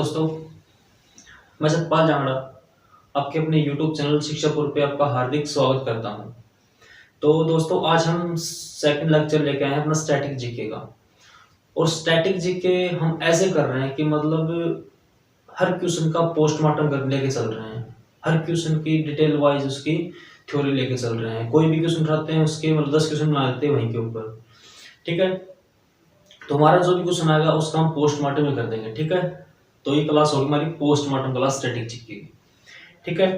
दोस्तों, मैं सतपाल जांगड़ा आपके अपने YouTube चैनल शिक्षापुर पे आपका हार्दिक स्वागत करता हूं। तो दोस्तों, आज हम सेकंड लेक्चर लेके आए हैं अपना स्टैटिक जीके का। और स्टैटिक जीके हम ऐसे कर रहे हैं कि मतलब हर क्वेश्चन का पोस्टमार्टम कर लेके चल रहे हैं, हर क्वेश्चन की डिटेल वाइज उसकी थ्योरी लेके चल रहे हैं। कोई भी क्वेश्चन उठाते हैं उसके मतलब 10 क्वेश्चन बना देते हैं वहीं के ऊपर। ठीक है, तो हमारा जो भी क्वेश्चन आएगा उसका हम पोस्टमार्टम में कर देंगे। ठीक है, तो ये क्लास होगी हमारी पोस्टमार्टम क्लास स्टैटिक जीके की। ठीक है,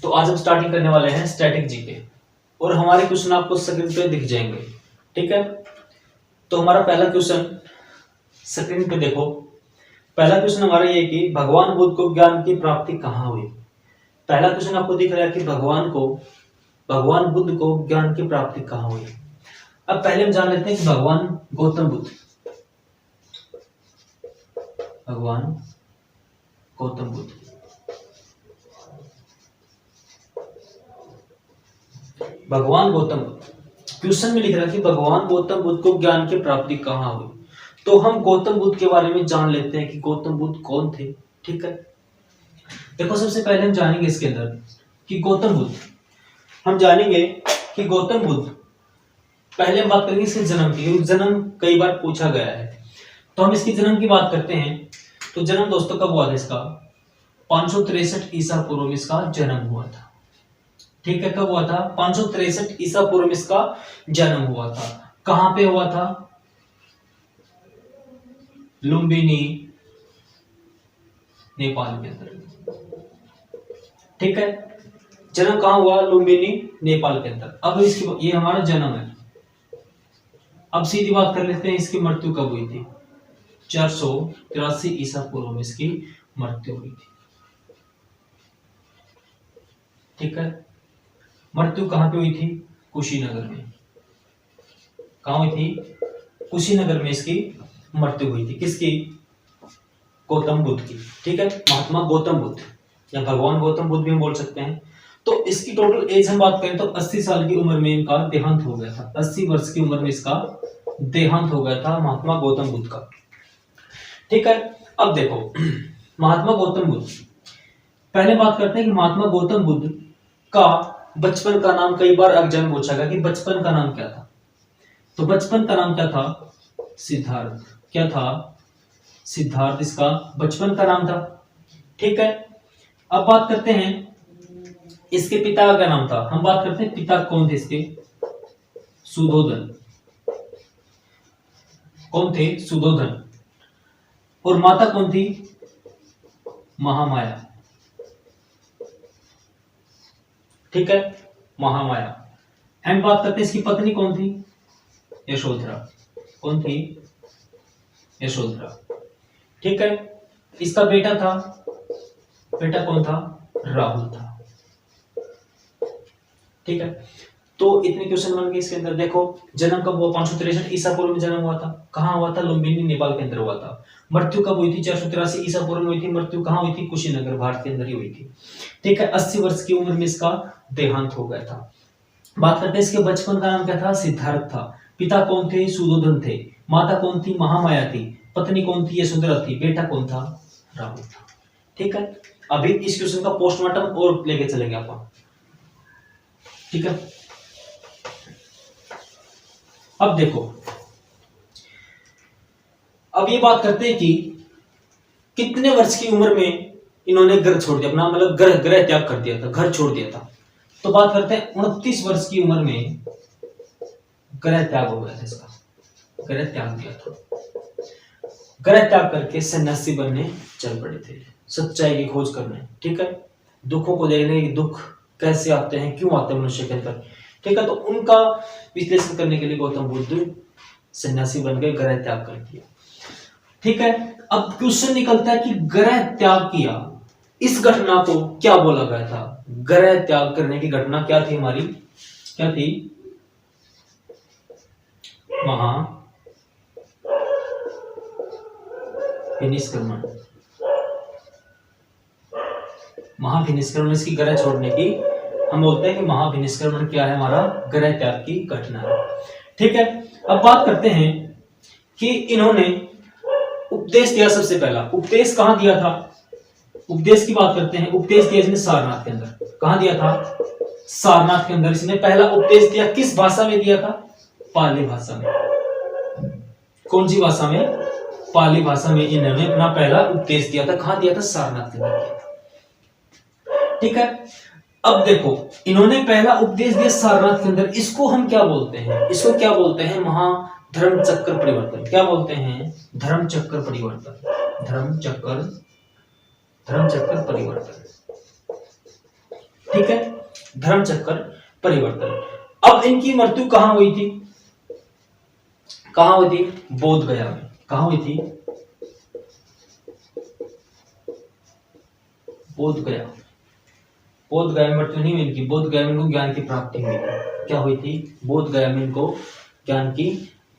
तो आज हम स्टार्टिंग करने वाले हैं स्टैटिक जीके और हमारे क्वेश्चन आपको स्क्रीन पे दिख जाएंगे। ठीक है, तो हमारा पहला क्वेश्चन स्क्रीन पे देखो। पहला क्वेश्चन हमारा ये कि भगवान बुद्ध को ज्ञान की प्राप्ति कहाँ हुई। पहला क्वेश्चन आपको दिख रहा है कि भगवान बुद्ध को ज्ञान की प्राप्ति कहाँ हुई। अब पहले हम जान लेते हैं कि भगवान गौतम बुद्ध क्वेश्चन में लिख रहा है कि भगवान गौतम बुद्ध को ज्ञान की प्राप्ति कहाँ हुई। तो हम गौतम बुद्ध के बारे में जान लेते हैं कि गौतम बुद्ध कौन थे। ठीक है, देखो सबसे पहले हम जानेंगे इसके अंदर कि गौतम बुद्ध पहले हम बात करेंगे इसके जन्म की। जन्म कई बार पूछा गया है, तो हम इसकी जन्म की बात करते हैं। तो जन्म दोस्तों कब हुआ था इसका? 563 ईसा पूर्व में इसका जन्म हुआ था। ठीक है, कब हुआ था? 563 ईसा पूर्व में इसका जन्म हुआ था। कहां पे हुआ था? लुम्बिनी, नेपाल के अंदर। ठीक है, जन्म कहां हुआ? लुम्बिनी, नेपाल के अंदर। अब इसकी ये हमारा जन्म है। अब सीधी बात कर लेते हैं इसकी मृत्यु कब हुई थी। 483 ईसा पूर्व में इसकी मृत्यु हुई थी। ठीक है, मृत्यु कहां पे हुई थी? कुशीनगर में। कहां हुई थी? कुशीनगर में इसकी मृत्यु हुई थी। किसकी? गौतम बुद्ध की। ठीक है, महात्मा गौतम बुद्ध या भगवान गौतम बुद्ध भी हम बोल सकते हैं। तो इसकी टोटल एज हम बात करें तो 80 साल की उम्र में इनका देहांत हो गया था। 80 वर्ष की उम्र में इसका देहांत हो गया था महात्मा गौतम बुद्ध का। ठीक है, अब देखो महात्मा गौतम बुद्ध, पहले बात करते हैं कि महात्मा गौतम बुद्ध का बचपन का नाम कई बार एग्जाम पूछा गया कि बचपन का नाम क्या था। तो बचपन का नाम क्या था? सिद्धार्थ। क्या था? सिद्धार्थ इसका बचपन का नाम था। ठीक है, अब बात करते हैं इसके पिता का क्या नाम था। हम बात करते हैं पिता कौन थे इसके? सुधोधन। कौन थे? सुधोधन। और माता कौन थी? महामाया। ठीक है, महामाया। हम बात करते हैं इसकी पत्नी कौन थी? यशोधरा। कौन थी? यशोधरा। ठीक है, इसका बेटा कौन था? राहुल था। ठीक है, तो इतने क्वेश्चन बन गए इसके अंदर। देखो जन्म कब हुआ? 563 ईसा पूर्व में जन्म हुआ था। कहां हुआ था? लुम्बिनी, नेपाल के अंदर हुआ था। मृत्यु कब हुई थी? 483 ईसा पूर्व में हुई थी। मृत्यु कहां हुई थी? कुशीनगर, भारत के अंदर ही हुई थी। ठीक है, 80 वर्ष की उम्र में इसका देहांत हो गया था। बात करते हैं इसके बचपन का नाम क्या था? सिद्धार्थ था। पिता कौन थे? सुधोधन थे। माता कौन थी? महामाया थी। पत्नी कौन थी? यशोधरा थी। बेटा कौन था? राहुल था। ठीक है, अभी इस क्वेश्चन का पोस्टमार्टम और लेके चलेंगे आप। ठीक है, अब देखो, अब ये बात करते हैं कि कितने वर्ष की उम्र में इन्होंने घर छोड़ दिया, अपना मतलब ग्रह त्याग कर दिया था, घर छोड़ दिया था। तो बात करते हैं 29 वर्ष की उम्र में ग्रह त्याग हो गया था इसका। ग्रह त्याग दिया था। ग्रह त्याग करके सन्यासी बनने चल पड़े थे, सच्चाई की खोज करने। ठीक है, दुखों को देखने की, दुख कैसे आते हैं, क्यों आते हैं मनुष्य के अंदर। ठीक है, तो उनका विश्लेषण करने के लिए गौतम बुद्ध सन्यासी बन गए, ग्रह त्याग कर दिया। ठीक है, अब क्वेश्चन निकलता है कि ग्रह त्याग किया, इस घटना को क्या बोला गया था? ग्रह त्याग करने की घटना क्या थी हमारी? क्या थी? महाभिनिष्क्रमण इसकी ग्रह छोड़ने की हम बोलते हैं कि महाभिनिष्क्रमण क्या है? हमारा ग्रह त्याग की घटना है। ठीक है, अब बात करते हैं कि इन्होंने उपदेश दिया सबसे पहला। उपदेश कहां दिया था? उपदेश की बात करते हैं। उपदेश दिया इसने सारनाथ के अंदर। कहां दिया था? सारनाथ के अंदर इसने पहला उपदेश दिया। किस भाषा में दिया था? पाली भाषा में। कौन सी भाषा में? पाली भाषा में इन्होंने अपना पहला उपदेश दिया था। कहां दिया था? सारनाथ के अंदर दिया था। ठीक है, अब देखो इन्होंने पहला उपदेश दिया सारनाथ के अंदर। इसको हम क्या बोलते हैं? इसको क्या बोलते हैं? महाधर्म चक्र परिवर्तन। क्या बोलते हैं? धर्म चक्र परिवर्तन। धर्म चक्र परिवर्तन। ठीक है, धर्म चक्र परिवर्तन। अब इनकी मृत्यु कहां हुई थी? कहां हुई थी? बोध गया में। कहां हुई थी? बोध गया। बोध गया में मृत्यु नहीं हुई इनकी। बोध गया में इनको ज्ञान की प्राप्ति हुई थी। क्या हुई थी? बोध गया में इनको ज्ञान की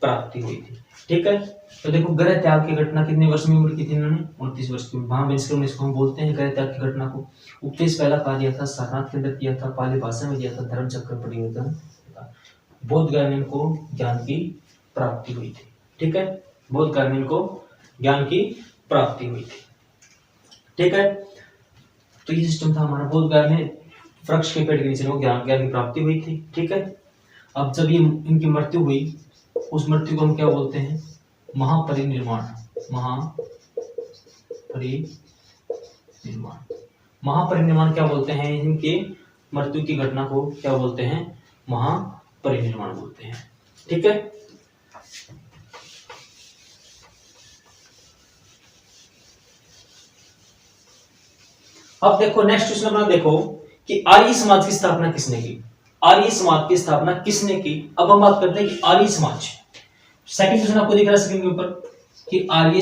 प्राप्ति हुई थी। ठीक है, तो देखो ग्रह त्याग की घटना कितने वर्ष में उम्र की थी इन्होंने? 29 वर्ष की। महाबलिष्करण इसको हम बोलते हैं ग्रह त्याग की घटना को। उपदेश पहला कहा दिया था, सारनाथ के अंदर किया था, पाली भाषा में दिया था, धर्म चक्र परिवर्तन। बोध गया में इनको ज्ञान की प्राप्ति हुई थी। ठीक है, बोध गया में इनको ज्ञान की प्राप्ति हुई थी। ठीक है, तो ये सिस्टम था हमारा। बोध गया में वृक्ष के पेड़ के नीचे ज्ञान की प्राप्ति हुई थी। ठीक है, अब जब ये इनकी मृत्यु हुई, उस मृत्यु को हम क्या बोलते हैं? महापरिनिर्वाण। महापरिनिर्वाण क्या बोलते हैं? इनके मृत्यु की घटना को क्या बोलते हैं? महापरिनिर्वाण बोलते हैं। ठीक है, अब देखो नेक्स्ट क्वेश्चन अपना देखो कि आर्य समाज की स्थापना किसने की? आर्य समाज की स्थापना किसने की? अब हम बात करते हैं कि आर्य समाज। सेकंड क्वेश्चन आपको दिख रहा है स्क्रीन के ऊपर कि आर्य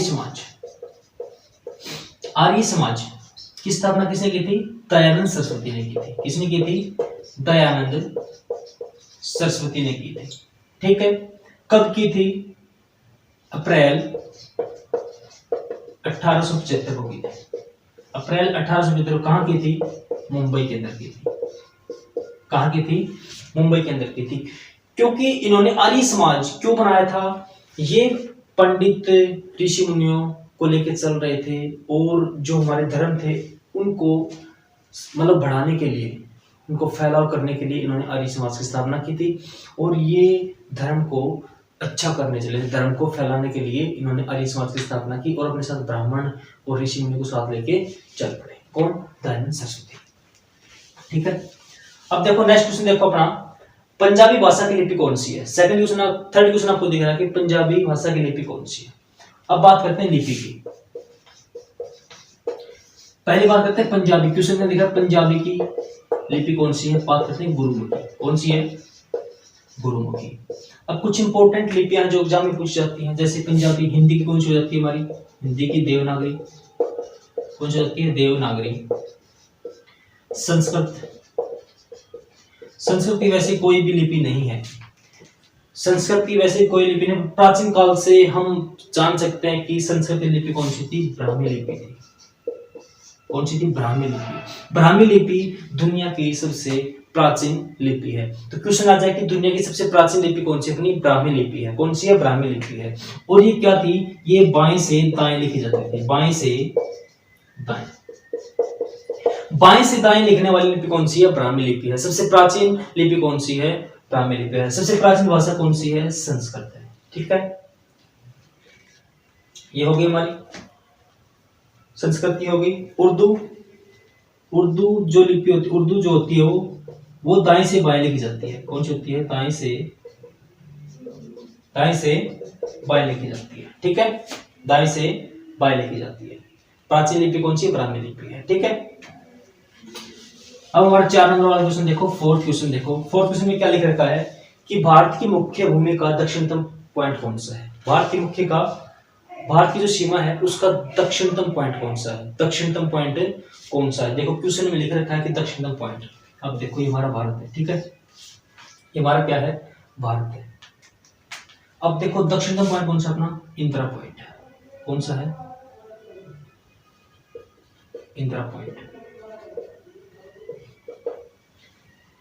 समाज की स्थापना किसने की थी? दयानंद सरस्वती ने की थी। किसने की थी? दयानंद सरस्वती ने की थी। ठीक है, कब की थी? अप्रैल 1875 को की थी। अप्रैल 1875 कहां की थी? मुंबई के अंदर की थी। कहां की थी? मुंबई के अंदर की थी। क्योंकि इन्होंने आर्य समाज क्यों बनाया था? ये पंडित ऋषि मुनियों को लेकर चल रहे थे और जो हमारे धर्म थे उनको मतलब बढ़ाने के लिए, उनको फैलाव करने के लिए इन्होंने आर्य समाज की स्थापना की थी। और ये धर्म को अच्छा करने चले, धर्म को फैलाने के लिए इन्होंने आर्य समाज की स्थापना की और अपने साथ ब्राह्मण और ऋषि मुनि को साथ लेके चल पड़े। कौन? दयानंद सरस्वती। ठीक है, अब देखो नेक्स्ट क्वेश्चन देखो अपना, पंजाबी भाषा की लिपि कौन सी है? सेकंड क्वेश्चन, थर्ड क्वेश्चन आपको दिख रहा है कि पंजाबी भाषा की लिपि कौन सी है। अब बात करते हैं लिपि की। पहली बात करते हैं पंजाबी। क्वेश्चन में दिखा पंजाबी की लिपि कौन सी है? बात करते हैं गुरुमुखी। कौन सी है? गुरुमुखी। अब कुछ इंपॉर्टेंट लिपियां जो एग्जाम में पूछ जाती हैं, जैसे पंजाबी। हिंदी की कौन सी हो जाती है हमारी? हिंदी की देवनागरी। कौन सी होती है? देवनागरी। संस्कृत की वैसे कोई भी लिपि नहीं है। संस्कृत की वैसे कोई लिपि नहीं। प्राचीन काल से हम जान सकते हैं कि संस्कृत की लिपि कौन सी थी? ब्राह्मी लिपि थी। कौन सी थी? ब्राह्मी लिपि। ब्राह्मी लिपि दुनिया की सबसे प्राचीन लिपि है। तो क्वेश्चन आ जाए कि दुनिया की सबसे प्राचीन लिपि कौन सी? अपनी ब्राह्मी लिपि है। कौन सी है? ब्राह्मी लिपि है। और ये क्या थी? ये बाएं से दाएं लिखी जाती थी। बाएं से दाएं। बाएं से दाएं लिखने वाली लिपि कौन सी है? ब्राह्मी लिपि है। सबसे प्राचीन लिपि कौन सी है? ब्राह्मी लिपि है। सबसे प्राचीन भाषा कौन सी है? संस्कृत है। ठीक है, ये होगी हमारी संस्कृत की होगी। उर्दू जो लिपि होती, उर्दू जो होती है वो दाएं से बाएं लिखी जाती है। कौन सी होती है? दाएं से बाएं लिखी जाती है। ठीक है, दाएं से बाएं लिखी जाती है। प्राचीन लिपि कौन सी है? ब्राह्मी लिपि है। ठीक है, अब हमारा 4 नंबर वाला क्वेश्चन देखो। फोर्थ क्वेश्चन देखो। फोर्थ क्वेश्चन में क्या लिख रखा है कि भारत की मुख्य भूमि का दक्षिणतम पॉइंट कौन सा है? भारत की जो सीमा है उसका दक्षिणतम पॉइंट कौन सा है? दक्षिणतम पॉइंट कौन सा है? देखो क्वेश्चन में लिख रखा है कि दक्षिणतम पॉइंट। अब देखो ये हमारा भारत है। ठीक है, ये हमारा क्या है? भारत है। अब देखो दक्षिणतम पॉइंट कौन सा? अपना इंदिरा पॉइंट। कौन सा है? इंदिरा पॉइंट।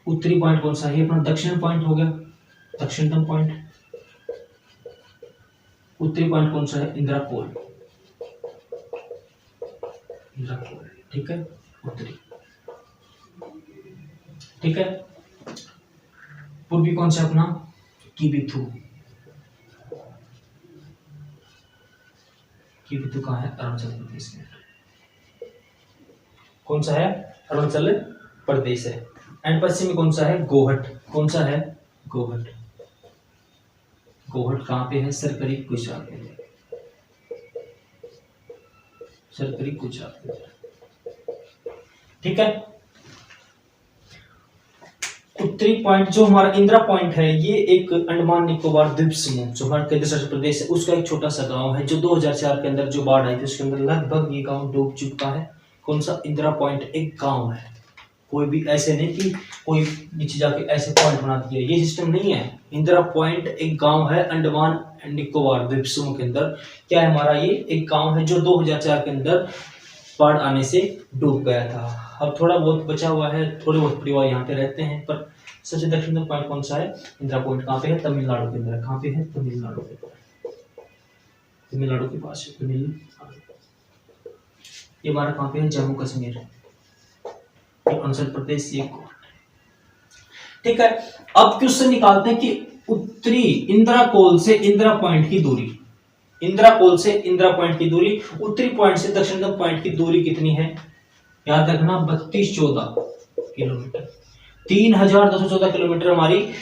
उत्तरी पॉइंट कौन सा है? अपना दक्षिण पॉइंट हो गया, दक्षिणतम पॉइंट। उत्तरी पॉइंट कौन सा है? इंदिरा पोल। इंदिरा कोल, ठीक है, उत्तरी, ठीक है। पूर्वी कौन सा अपना, किबिथु, किबिथु कहाँ है, अरुणाचल प्रदेश में, कौन सा है, अरुणाचल प्रदेश है। एंड पश्चिम में कौन सा है, गोहट, कौन सा है, गोहट, गोहट कहाँ पे है, सरकरी गुजरात में, सरकरी गुजरात में, ठीक है। उत्तरी पॉइंट जो हमारा इंदिरा पॉइंट है, ये एक अंडमान निकोबार द्वीप समूह जो हमारा केंद्र शासित प्रदेश है उसका एक छोटा सा गांव है, जो 2004 के अंदर जो बाढ़ आई थी उसके अंदर लगभग ये गांव डूब चुका है। कौन सा, इंदिरा पॉइंट एक गांव है, कोई भी ऐसे नहीं कि कोई नीचे जाके ऐसे पॉइंट बना दिया, ये सिस्टम नहीं है। इंदिरा पॉइंट एक गांव है अंडमान एंड निकोबार द्वीप समूह के अंदर। क्या है हमारा, ये एक गांव है जो 2004 के अंदर बाढ़ आने से डूब गया था। अब थोड़ा बहुत बचा हुआ है, थोड़े बहुत परिवार यहाँ पे रहते हैं, पर सबसे दक्षिण पॉइंट कौन सा है, इंदिरा पॉइंट कहाँ पे है, तमिलनाडु के अंदर, कहाँ पे है, तमिलनाडु के पास, तमिलनाडु के पास है, तमिलनाडु, ये हमारा कहाँ पे है, जम्मू कश्मीर, अरुणाचल प्रदेश, ये ठीक है। अब क्वेश्चन निकालते हैं कि उत्तरी इंदिरा कोल से इंदिरा पॉइंट की दूरी, इंदिरा कोल से इंदिरा पॉइंट की दूरी, उत्तरी पॉइंट से दक्षिणतम पॉइंट की दूरी कितनी है, याद रखना 3214 किलोमीटर, 3214 किलोमीटर हमारी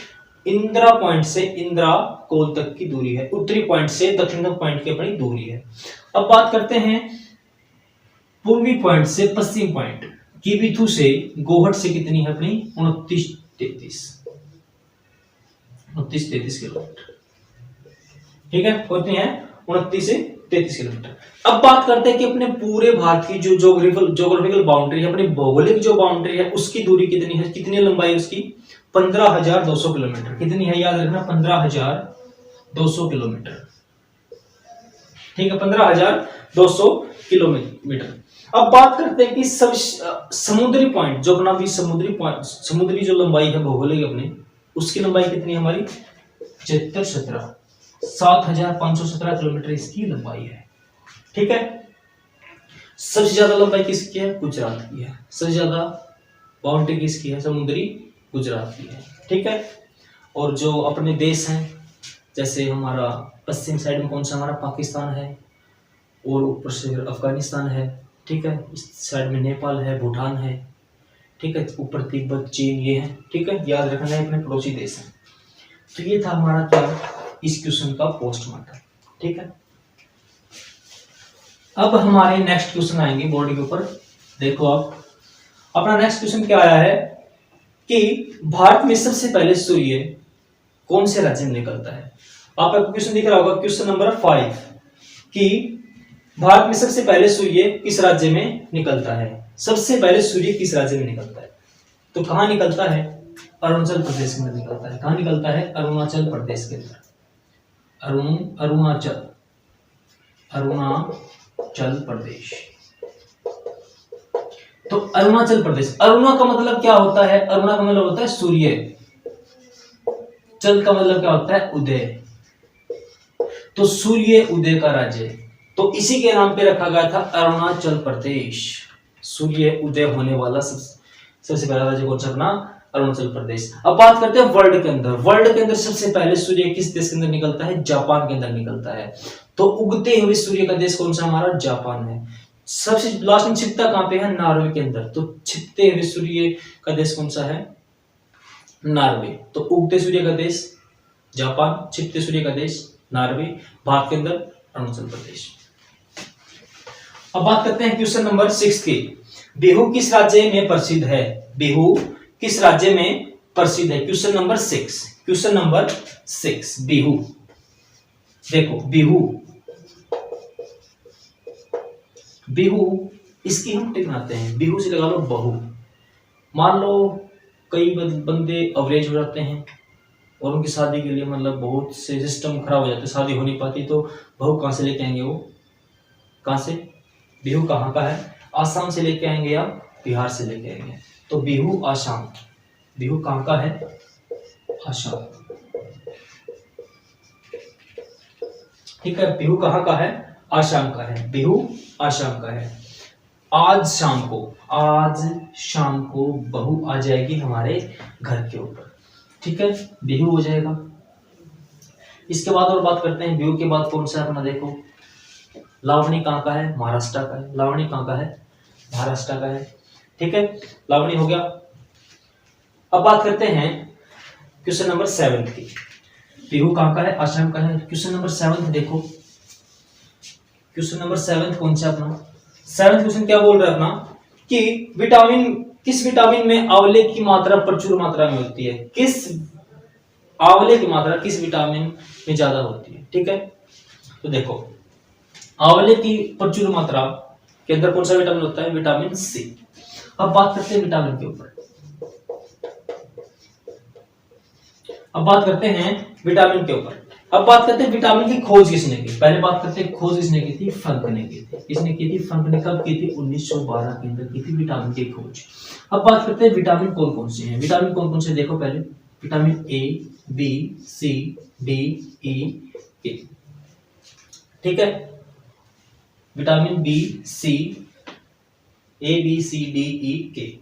इंदिरा पॉइंट से इंदिरा कोल तक की दूरी है, उत्तरी पॉइंट से दक्षिणतम पॉइंट की अपनी दूरी है। अब बात करते हैं पूर्वी पॉइंट से पश्चिम पॉइंट, किबिथु से गोहट से कितनी है अपनी, 29-33 किलोमीटर, ठीक है, कितनी है, 29 से 33 किलोमीटर। अब बात करते हैं कि अपने पूरे भारत की जो जोग्राफिकल बाउंड्री है, अपनी भौगोलिक जो बाउंड्री है उसकी दूरी कितनी है, कितनी लंबाई उसकी, 15,200 किलोमीटर, कितनी है, याद रखना 15,200 किलोमीटर, ठीक है, 15,200 किलोमीटर। अब बात करते हैं कि सब समुद्री पॉइंट जो अपना भी समुद्री जो लंबाई है भौगोलिक अपने, उसकी लंबाई कितनी है हमारी, 7,517 किलोमीटर इसकी लंबाई है, ठीक है। सबसे ज्यादा लंबाई किसकी है, गुजरात की है, सबसे ज्यादा बाउंड्री किसकी है, समुद्री गुजरात की है, ठीक है। और जो अपने देश हैं, जैसे हमारा पश्चिम साइड में कौन सा हमारा पाकिस्तान है, और ऊपर से अफगानिस्तान है, ठीक है, इस साइड में नेपाल है, भूटान है, ठीक है, ऊपर तिब्बत, चीन, ये है, ठीक है, याद रखना है अपने पड़ोसी देश हैं। तो ये था हमारा क्या, इस क्वेश्चन का पोस्टमार्टम, ठीक है। अब हमारे नेक्स्ट क्वेश्चन आएंगे बोर्ड के ऊपर, देखो आप अपना नेक्स्ट क्वेश्चन क्या आया है कि भारत में सबसे पहले सूर्य कौन से राज्य में निकलता है। आपको क्वेश्चन दिख रहा होगा, क्वेश्चन नंबर 5 कि भारत में सबसे पहले सूर्य किस राज्य में निकलता है, सबसे पहले सूर्य किस राज्य में निकलता है, तो कहां निकलता है, अरुणाचल प्रदेश में निकलता है, कहां निकलता है, अरुणाचल प्रदेश के अंदर, अरुणाचल प्रदेश। तो अरुणाचल प्रदेश, अरुणा का मतलब क्या होता है, अरुणा का मतलब होता है सूर्य, चल का मतलब क्या होता है, उदय, तो सूर्य उदय का राज्य, तो इसी के नाम पे रखा गया था अरुणाचल प्रदेश, सूर्य उदय होने वाला सबसे पहला राज्य कौन सा अपना, अरुणाचल प्रदेश। अब बात करते हैं वर्ल्ड के अंदर सबसे पहले सूर्य किस देश के अंदर निकलता है, जापान के अंदर निकलता है, तो उगते हुए सूर्य का देश कौन सा हमारा, जापान है। सबसे लास्ट में छिपता कहां पे है, नॉर्वे के अंदर, तो छिपते हुए सूर्य का देश कौन सा है, नॉर्वे, तो उगते सूर्य का देश जापान, छिपते सूर्य का देश नॉर्वे, भारत के अंदर अरुणाचल प्रदेश। अब बात करते हैं क्वेश्चन नंबर 6 की, बिहू किस राज्य में प्रसिद्ध है, बिहू किस राज्य में प्रसिद्ध है, क्वेश्चन नंबर 6 बिहू, देखो बिहू इसकी हम टिक बनाते हैं, बिहू से लगा लो बहू, मान लो कई बंदे अवरेज हो जाते हैं और उनकी शादी के लिए मतलब बहुत से सिस्टम खराब हो जाते हैं, शादी हो नहीं पाती, तो बहू कहां से लेके आएंगे, वो कहां से, बिहू कहाँ का है, आसाम से लेके आएंगे या बिहार से लेके आएंगे, तो बिहू आसाम, बिहू कहाँ का है, आसाम, ठीक है, बिहू कहाँ का है, आसाम का है, बिहू आसाम का है। आज शाम को बहू आ जाएगी हमारे घर के ऊपर। ठीक है, बिहू हो जाएगा। इसके बाद और बात करते हैं, बिहू के बाद कौन सा है अपना, देखो लावणी कहाँ का है, महाराष्ट्र का है। लावणी कहाँ का है, महाराष्ट्र का है। ठीक है, लावणी हो गया। अब बात करते हैं क्वेश्चन नंबर 7 की। बिहू कहाँ का है, आसाम का है। क्वेश्चन नंबर 7 देखो, क्वेश्चन नंबर 7 कौन सा अपना, 7 क्वेश्चन क्या बोल रहा है अपना कि विटामिन, किस विटामिन में आंवले की मात्रा प्रचुर मात्रा में होती है, किस आंवले की मात्रा किस विटामिन में ज्यादा होती है। ठीक है, तो देखो आंवले की प्रचुर मात्रा के अंदर कौन सा विटामिन होता है, विटामिन सी। अब बात करते हैं विटामिन के ऊपर, अब बात करते हैं विटामिन के ऊपर। अब बात करते हैं विटामिन की खोज किसने की। पहले बात करते हैं खोज किसने की थी, फंक ने की थी। किसने की थी, फंक ने। कब की थी, 1912 के अंदर की थी विटामिन की खोज। अब बात करते हैं विटामिन कौन कौन से हैं। विटामिन कौन कौन से देखो, पहले vitamin A, B, C, D, E, K. ठीक है, vitamin B, C, A, B, C, D, E, K,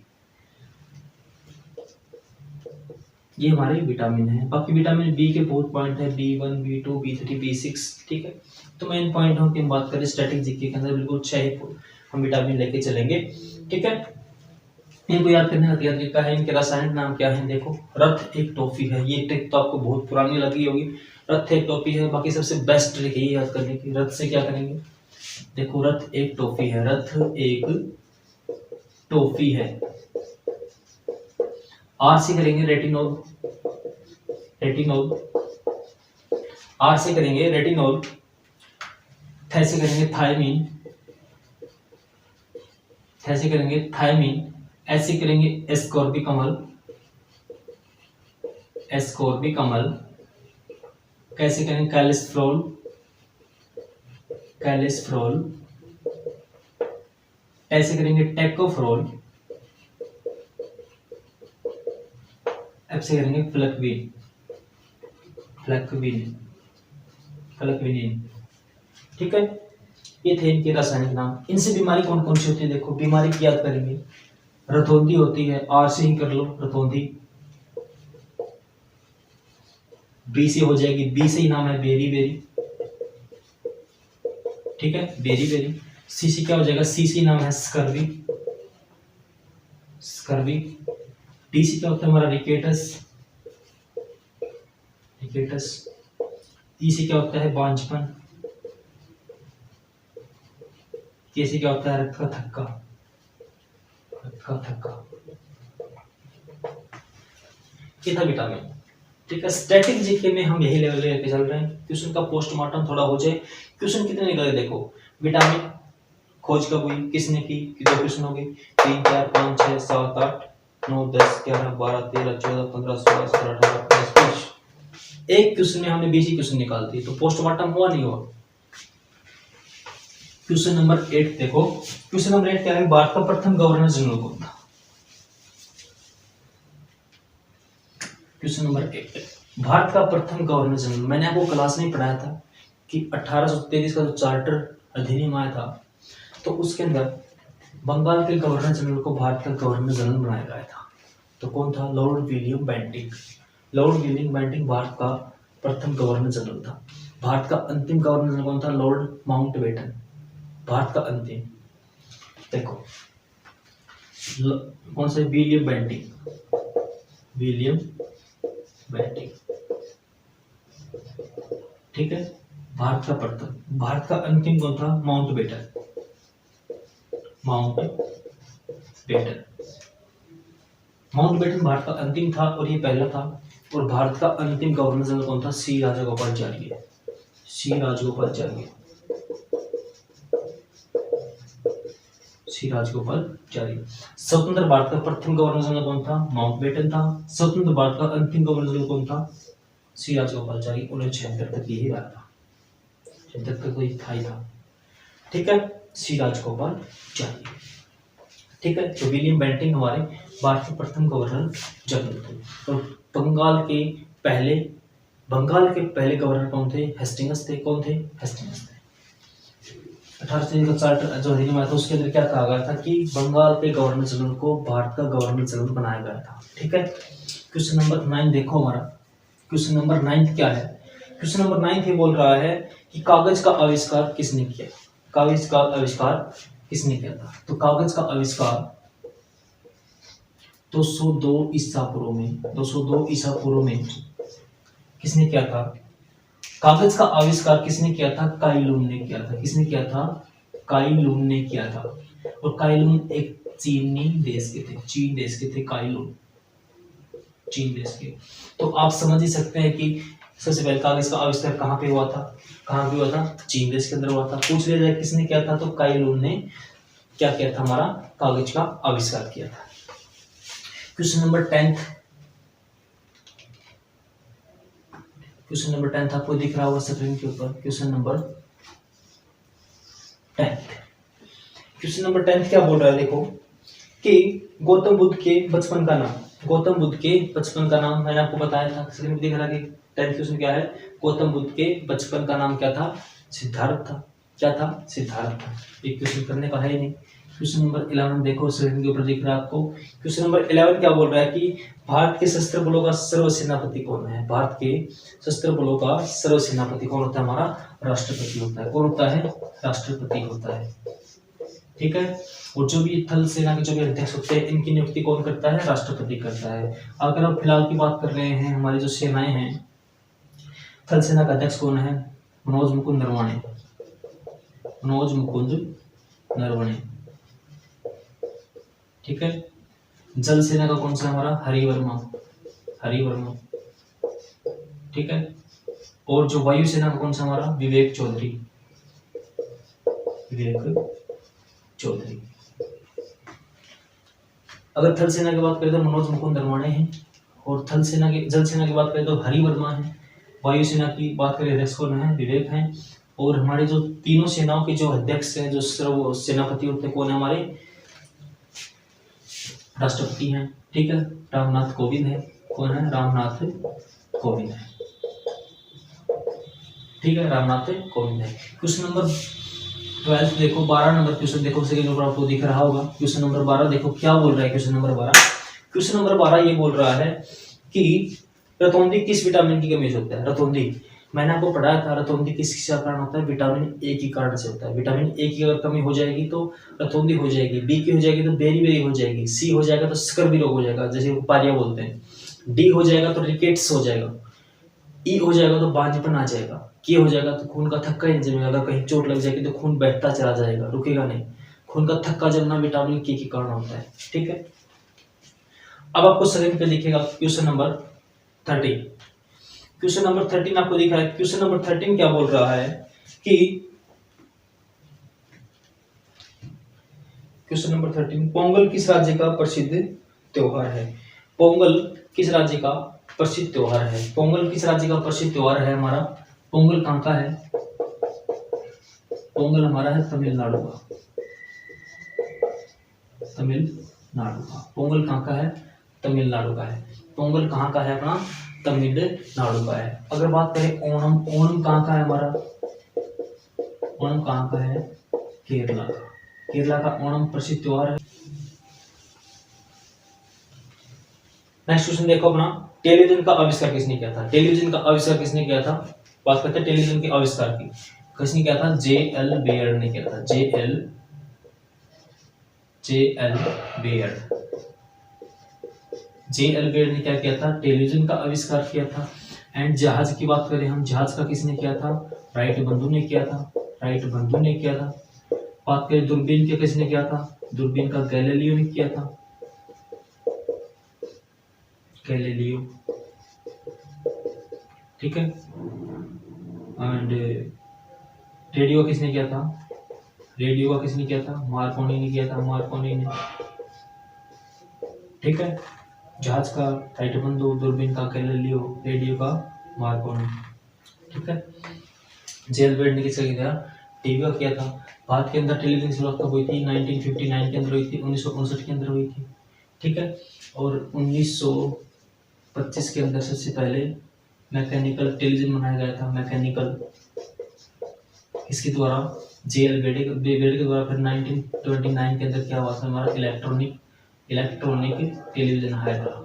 ये हमारे विटामिन है। बाकी विटामिन बी के बहुत पॉइंट है, B1, B2, B3, B6। ठीक है, तो मेन पॉइंट हो कि हम बात करें स्टैटिक जीके के अंदर बिल्कुल 6 हम विटामिन लेके चलेंगे। ठीक है, इनको याद करने का तरीका है, इनके रासायनिक नाम क्या है, देखो रथ एक टॉफी है। ये ट्रिक तो आपको बहुत पुरानी लगी होगी, रथ एक टॉफी है। बाकी सबसे बेस्ट ट्रिक है याद करने की, रथ से क्या करेंगे, देखो रथ एक टॉफी है, रथ एक टॉफी है। आर से करेंगे रेटिनॉल, रेटिनॉल, आर से करेंगे रेटिनॉल, थ से करेंगे थायमीन, थ से करेंगे थायमीन, एस से करेंगे एस्कॉर्बिकमल, एस्कॉर्बिकमल, कैसे करेंगे कैलेस्ट्रॉल, कैलेस्ट्रॉल, ऐसे करेंगे टेकोफ्रोल, अब से करेंगे फ्लक्विन, फ्लक्विन, फ्लक्विनिन। ठीक है, ये थे इनके रासायनिक नाम। इनसे बीमारी कौन कौन सी होती है, देखो बीमारी की याद करेंगे, रतौंधी होती है, आर से ही कर लो रतौंधी। बी से हो जाएगी, बी से ही नाम है बेरी बेरी। ठीक है, बेरी बेरी। सी से क्या हो जाएगा, सी से नाम है स्कर्वी, स्कर्वी। डी से क्या होता है हमारा रिकेटस, रिकेटस। ई से क्या होता है बांझपन। के से क्या होता है रक्त का थक्का, रक्त का थक्का। ये था विटामिन। ठीक है, स्टैटिक जीके में हम यही लेवल लेके चल रहे हैं। क्वेश्चन का पोस्टमार्टम थोड़ा हो जाए। क्वेश्चन कितने निकले देखो, विटामिन खोज कब हुई, किसने की, 2 क्वेश्चन हो गए, 3, 4, 5, 6, 7, 8, 9, 10, 11, 12, 13, 14, 15, 16, 17, 18, 19, 20। एक क्वेश्चन में हमने 20 ही क्वेश्चन निकाल दिए, तो पोस्टमार्टम हुआ नहीं हुआ। क्वेश्चन नंबर 8 देखो, क्वेश्चन नंबर 8 क्या है, भारत का प्रथम गवर्नर जनरल कौन था। क्वेश्चन नंबर 8, भारत का प्रथम गवर्नर जनरल। मैंने आपको क्लास में पढ़ाया था कि 1833 का जो चार्टर अधिनियम आया था, तो उसके अंदर बंगाल के गवर्नर जनरल को भारत का गवर्नर जनरल बनाया गया था। तो कौन था, Lord William Bentinck. Lord William Bentinck Bharat का प्रथम गवर्नर जनरल था। भारत का अंतिम गवर्नर जनरल कौन था, लॉर्ड माउंटबेटन। भारत का अंतिम देखो कौन सा, विलियम बेंटिंक, विलियम बेंटिंक। ठीक है, भारत का प्रथम, भारत का अंतिम कौन था, माउंटबेटन, माउंटबेटन। माउंटबेटन भारत का अंतिम था और ये पहला था। और भारत का अंतिम गवर्नर जनरल कौन था, सी राजगोपालाचार्य, सी राजगोपालाचार्य, सी राजगोपालाचार्य। स्वतंत्र भारत का प्रथम गवर्नर जनरल कौन था, माउंटबेटन था। स्वतंत्र भारत का अंतिम गवर्नर जनरल कौन था, सी राजगोपालाचारी। 1976 तक यही रहा था, 76 तक कोई था ही था। ठीक है, सी राजगोपालाचारी। ठीक है, तो विलियम बेंटिंक हमारे भारत के प्रथम गवर्नर जनरल थे। और बंगाल के पहले गवर्नर कौन थे, हेस्टिंग्स थे। कौन थे, हेस्टिंग्स थे। 1803 का चार्टर जो अधिनियम आया था उसके अंदर क्या कहा गया था कि बंगाल के गवर्नर जनरल को भारत का गवर्नर जनरल बनाया गया था। ठीक है, क्वेश्चन नंबर 9 देखो हमारा। क्वेश्चन नंबर 9 क्या है? क्वेश्चन नंबर 9 ये बोल रहा है कि कागज का आविष्कार किसने किया? कागज का आविष्कार किसने किया था? तो कागज का आविष्कार 202 ईसा पूर्व में 202 ईसा पूर्व में किसने किया था? कागज का आविष्कार किसने किया था? काई लुन ने किया था। किसने किया था? काई लुन ने किया था। और काई लुन एक चीनी देश के थे, चीन देश के थे काई लुन, चीन देश के। तो आप समझ ही सकते हैं कि सबसे पहले कागज का आविष्कार कहाँ पे हुआ था? कहाँ पे हुआ था? चीन देश के अंदर हुआ था। पूछ लिया जाए किसने किया था, तो काई लुन ने क्या किया था? हमारा कागज का आविष्कार किया था। क्वेश्चन नंबर 10, क्वेश्चन नंबर 10 आपको दिख रहा होगा स्क्रीन के ऊपर। क्वेश्चन नंबर 10, क्वेश्चन नंबर 10 क्या बोल रहा है? देखो कि गौतम बुद्ध के बचपन का नाम, गौतम बुद्ध के बचपन का नाम मैंने आपको बताया था। स्क्रीन में दिख रहा है कि 10 क्वेश्चन क्या है? गौतम बुद्ध के बचपन का नाम क्या था? सिद्धार्थ था। क्या था? सिद्धार्थ था। एक क्वेश्चन करने का है ही नहीं। क्वेश्चन नंबर 11 देखो, स्क्रीन के ऊपर दिख रहा है आपको। क्वेश्चन नंबर 11 क्या बोल रहा है कि भारत के सशस्त्र बलों का सर्वसेनापति कौन है? भारत के सशस्त्र बलों का सर्वसेनापति कौन होता है? हमारा राष्ट्रपति होता है। कौन होता है? राष्ट्रपति होता है। ठीक है, और जो भी थल सेना के जो भी अध्यक्ष होते हैं इनकी नियुक्ति कौन करता है? राष्ट्रपति करता है। अगर आप फिलहाल की बात कर रहे हैं, हमारी जो सेनाएं हैं, थल सेना का अध्यक्ष कौन है? मनोज मुकुंद नरवणे, मनोज मुकुंद नरवणे। ठीक है, जल सेना का कौन सा? हमारा हरिवर्मा, हरिवर्मा। ठीक है, और जो वायु सेना का कौन सा? हमारा विवेक चौधरी, विवेक चौधरी। अगर थल सेना की बात करें तो मनोज मुकुंद नरवणे हैं, और थल सेना की जल सेना की बात करें तो हरिवर्मा है। वायु सेना की बात करें अध्यक्ष कौन है? विवेक हैं। और हमारे जो तीनों सेनाओं के जो अध्यक्ष हैं, जो सर्व सेनापति होते हैं, कौन है? हमारे राष्ट्रपति हैं। ठीक है, रामनाथ कोविंद है। कौन है? रामनाथ कोविंद है। ठीक है, रामनाथ कोविंद है। क्वेश्चन नंबर 12 देखो, 12 नंबर क्वेश्चन देखो, सेकंड नंबर आपको दिख रहा होगा। क्वेश्चन नंबर 12 देखो क्या बोल रहा है। क्वेश्चन नंबर 12, क्वेश्चन नंबर 12 ये बोल रहा है कि रतौंधी किस विटामिन की कमी से होता है? रतौंधी मैंने आपको पढ़ाया था, रतौंधी किसका कारण होता है? विटामिन ए की कारण से होता है। विटामिन ए की अगर कमी हो जाएगी तो रतौंधी हो जाएगी, बी की हो जाएगी तो बेरी बेरी हो जाएगी, सी हो जाएगा तो स्कर्वी रोग हो जाएगा, जैसे पारिया बोलते हैं, डी हो जाएगा तो रिकेट्स हो जाएगा, ई हो जाएगा तो बांझपन आ जाएगा, के हो जाएगा तो खून का थक्का ही नहीं जमेगा। अगर कहीं चोट लग जाएगी तो खून बहता चला जाएगा, रुकेगा नहीं। खून का थक्का जमना विटामिन के कारण होता है। ठीक है, अब आपको स्क्रीन पे दिखेगा क्वेश्चन नंबर 13। क्वेश्चन नंबर 13 आपको दिख रहा है। क्वेश्चन नंबर 13 क्या बोल रहा है कि क्वेश्चन नंबर 13, पोंगल किस राज्य का प्रसिद्ध त्योहार है? पोंगल किस राज्य का प्रसिद्ध त्योहार है? पोंगल किस राज्य का प्रसिद्ध त्योहार है? हमारा पोंगल कहाँ का है? पोंगल हमारा है तमिलनाडु का, तमिलनाडु का। पोंगल कहाँ का है? तमिलनाडु का है। पोंगल कहाँ का है? अपना तमिलनाडु का है। अगर बात करें ओणम, ओणम कहाँ का है हमारा? ओणम कहाँ का है? केरला का। केरला का ओणम प्रसिद्ध त्योहार है। नेक्स्ट क्वेश्चन देखो अपना, टेलीविजन का आविष्कार किसने किया था? टेलीविजन का आविष्कार किसने किया था? बात करते हैं टेलीविजन के आविष्कार की। किसने किया था? जे.एल. बेयर ने किया था। जे.एल. बेयर। जे.एल. बेयर ने क्या किया था? टेलीविजन का आविष्कार किया था। एंड जहाज की बात करें हम, जहाज का किसने किया था? राइट बंधु ने किया था। राइट बंधु ने किया था। बात करें दूरबीन के, किसने किया था? दूरबीन का गैलीलियो ने किया था। गैलीलियो। ठीक है, एंड रेडियो किसने किया था? रेडियो का किसने किया था? मार्कोनी ने किया था। मार्कोनी ने। ठीक है, जहाज का राइट बंधु, दूरबीन का गैलीलियो, रेडियो का मार्कोनी। ठीक है, जे.एल. बेयर ने किसका किया? टीवी का किया था। भारत के अंदर टेलीविजन शुरुआत कब हुई थी? 1959 के अंदर हुई थी, 1959 के अंदर हुई थी। ठीक है, और 1925 के अंदर सबसे पहले मैकेनिकल टेलीविजन बनाया गया था। मैकेनिकल, इसके द्वारा जेएल बेड के द्वारा फिर 1929 के अंदर क्या हुआ था हमारा इलेक्ट्रॉनिक टेलीविजन आया था।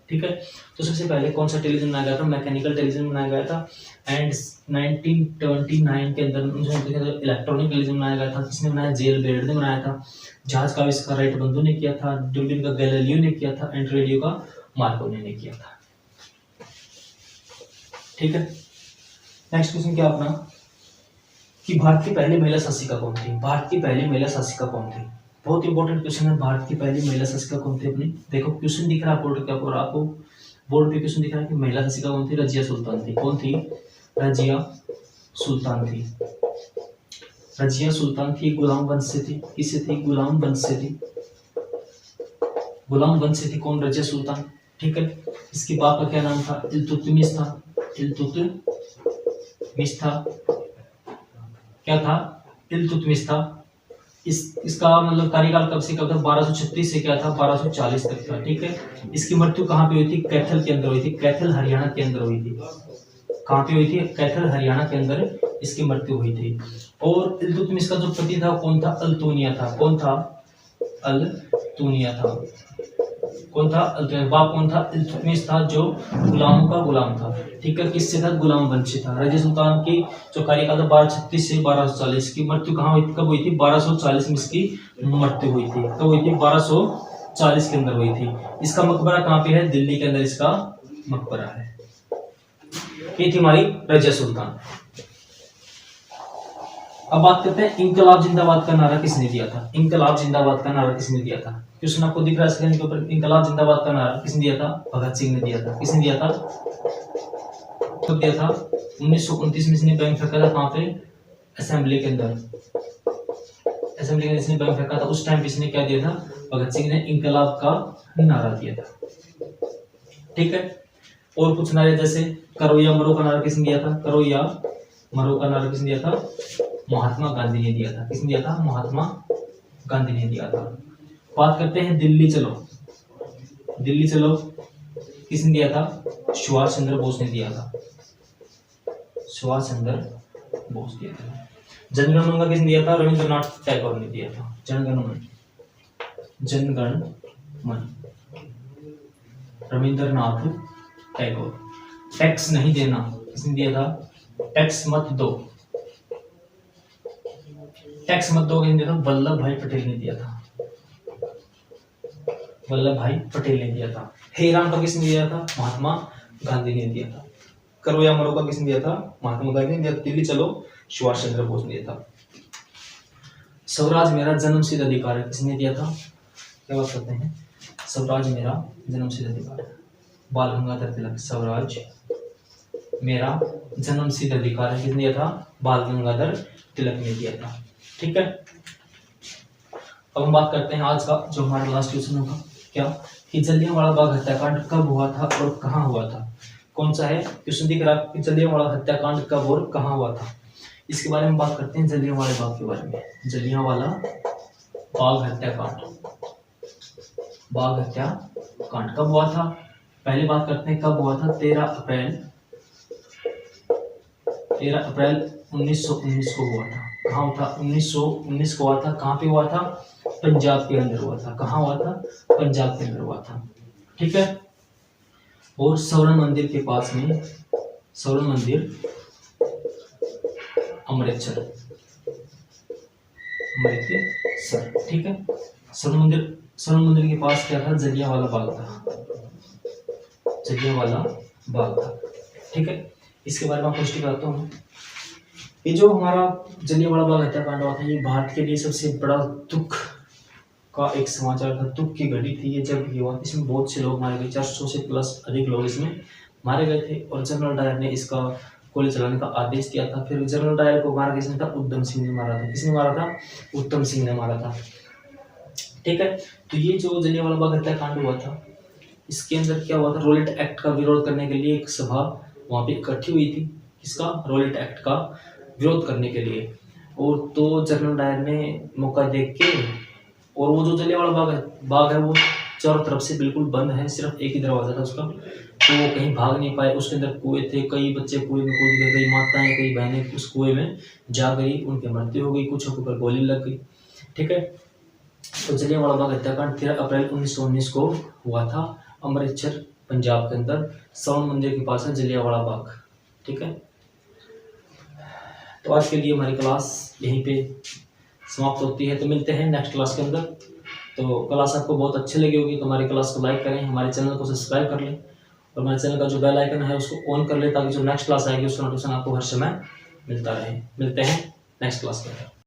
ठीक है, तो सबसे पहले कौन सा टेलीविजन बनाया गया था, मैकेनिकल टेलीविजन बनाया गया था। एंड 1929 के अंदर इलेक्ट्रॉनिक टेलीविजन बनाया गया था। किसने बनाया, जेएल बेड ने बनाया था। जहाज का आविष्कार राइट बंधु ने किया था, दूरबीन का गैलीलियो ने किया था, एंड रेडियो का मार्कोनी ने किया था। ठीक है, नेक्स्ट क्वेश्चन क्या अपना कि भारत की पहली महिला शासिका कौन थी। भारत की पहली महिला शासिका कौन थी, बहुत इंपॉर्टेंट क्वेश्चन है। भारत की पहली महिला शासिका कौन थी अपनी, देखो क्वेश्चन दिख रहा है बोर्ड के ऊपर, आपको बोर्ड पे क्वेश्चन दिख रहा है कि महिला शासिका कौन थी, रजिया सुल्तान थी। कौन थी, रजिया सुल्तान थी। रजिया सुल्तान थी, गुलाम वंश से थी। किससे थी, गुलाम वंश से थी। गुलाम वंश से थी कौन, रजिया सुल्तान। ठीक है, इसके बाप का क्या नाम था, इल्तुतमिश था। इल्तुतमिश था, क्या था, इल्तुतमिश था। इसका मतलब कार्यकाल कब से कब था, 1236 से क्या था, 1240 तक था। ठीक है, इसकी मृत्यु कहाँ पे हुई थी, कैथल के अंदर हुई थी। कैथल हरियाणा के अंदर हुई थी। कहाँ पे हुई थी, कैथल हरियाणा के अंदर इसकी मृत्यु हुई थी। और इल्तुतमिश का जो पति था कौन था, अल्तुनिया था। कौन था, अल्तुनिया था। कौन था, अल्तुनिया। बाप कौन था, इल्तुतमिश था जो गुलामों का गुलाम था। ठीक है, किससे था, गुलाम वंश था। रजिया सुल्तान की जो कार्यकाल था 1236 से 1240, की मृत्यु कहाँ हुई थी, कब हुई थी, 1240 में इसकी मृत्यु हुई थी। कब हुई थी, 1240 के अंदर हुई थी। इसका मकबरा कहाँ पे है, दिल्ली के अंदर इसका मकबरा है। ये थी हमारी रजिया सुल्तान। अब बात करते हैं इंकलाब जिंदाबाद का नारा किसने दिया था। इंकलाब जिंदाबाद का नारा किसने दिया था, क्वेश्चन आपको दिख रहा है स्क्रीन के ऊपर। इंकलाब जिंदाबाद का नारा किसने दिया था, भगत सिंह ने दिया था। किसने दिया था, कब दिया था, 1929 में इसने बैंक फेंका था। कहाँ पे, असेंबली के अंदर। असेंबली के अंदर इसने बैंक फेंका था। उस टाइम पे इसने क्या दिया था, भगत सिंह ने इंकलाब का नारा दिया था। ठीक है, और कुछ नारे जैसे करो या मरो का नारा किसने दिया था, करो या मरो का नारा किसने दिया था, महात्मा गांधी ने दिया था। किसने दिया था, महात्मा गांधी ने दिया था। बात करते हैं दिल्ली चलो। दिल्ली चलो किसने दिया था, सुभाष चंद्र बोस ने दिया था। सुभाष चंद्र बोस दिया था। जनगण मन का किसने दिया था, रविंद्रनाथ टैगोर ने दिया था। जनगण मन, जनगण मन, रविंद्रनाथ टैगोर। टैक्स नहीं देना किसने दिया था, टैक्स मत दो, टैक्स मत दो किसने दिया था, वल्लभ भाई पटेल ने दिया था। वल्लभ भाई पटेल ने दिया था। हे राम का किसने दिया था, महात्मा गांधी ने दिया था। करो या मरो का किसने दिया था, महात्मा गांधी ने दिया था। दिल्ली चलो सुभाष चंद्र बोस ने दिया था। स्वराज मेरा जन्मसिद्ध अधिकार है किसने दिया था, क्या बात करते हैं, स्वराज मेरा जन्मसिद्ध अधिकार है, बाल गंगाधर तिलक। स्वराज मेरा जन्मसिद्ध अधिकार है किसने दिया था, बाल गंगाधर तिलक ने दिया था। ठीक है, अब हम बात करते हैं आज का जो हमारा लास्ट क्वेश्चन होगा, क्या कि जलियांवाला बाग हत्याकांड कब हुआ था और कहाँ हुआ था। कौन सा है क्वेश्चन दिख रहा है कि जलियांवाला हत्याकांड कब और कहाँ हुआ था। इसके बारे में बात करते हैं, जलियांवाला बाग के बारे में। जलियांवाला बाग हत्याकांड, बाग हत्याकांड कब हुआ था, पहले बात करते हैं कब हुआ था। 13 अप्रैल 1919 को हुआ था। कहाँ हुआ था, 1919 को हुआ था। कहाँ पे हुआ था, पंजाब के अंदर हुआ था। कहाँ हुआ था, पंजाब के अंदर हुआ था। ठीक है, और स्वर्ण मंदिर के पास में, स्वर्ण मंदिर अमृतसर, अमृतसर। ठीक है, स्वर्ण मंदिर के पास क्या था, जलियांवाला बाग था, जलियांवाला बाग था। ठीक है, इसके बारे में आपको स्टडी कराता हूँ। ये जो हमारा जलियांवाला बाग हत्याकांड हुआ था, ये भारत के लिए सबसे बड़ा दुख का एक समाचार था, दुख की घड़ी थी ये जब ये हुआ। इसमें बहुत से लोग मारे गए, 400 से प्लस अधिक लोग इसमें मारे गए थे। और जनरल डायर ने इसका गोली चलाने का आदेश दिया था। फिर जनरल डायर को मारा किसने था, उधम सिंह ने मारा था। किसने मारा था, उत्तम सिंह ने मारा था। ठीक है, तो ये जो जलियांवाला बाग हत्याकांड हुआ था, इसके अंदर क्या हुआ था, रोलेट एक्ट का विरोध करने के लिए एक सभा वहाँ पे इकट्ठी हुई थी। किसका, रोलेट एक्ट का विरोध करने के लिए। और तो जनरल डायर ने मौका देख के, और वो जो जलियांवाला बाग है वो चारों तरफ से बिल्कुल बंद है, सिर्फ एक ही दरवाज़ा था उसका, तो वो कहीं भाग नहीं पाए। उसके अंदर कुएँ थे, कई बच्चे कुएँ में कूद गए, कई माताएँ, कई बहनें उस कुएँ में जा गई, उनकी मृत्यु हो गई, कुछों के ऊपर गोली लग गई। ठीक है, तो जलियांवाला बाग हत्याकांड 13 अप्रैल 1919 को हुआ था, अमृतसर पंजाब के अंदर, स्वर्ण मंदिर के पास है जलियांवाला बाग। ठीक है, तो आज के लिए हमारी क्लास यहीं पे समाप्त होती है, तो मिलते हैं नेक्स्ट क्लास के अंदर। तो क्लास आपको बहुत अच्छी लगी होगी तो हमारी क्लास को लाइक करें, हमारे चैनल को सब्सक्राइब कर लें और हमारे चैनल का जो बेल आइकन है उसको ऑन कर लें, ताकि जो नेक्स्ट क्लास आएगी उसका नोटिफिकेशन आपको हर समय मिलता रहे। मिलते हैं नेक्स्ट क्लास के अंदर।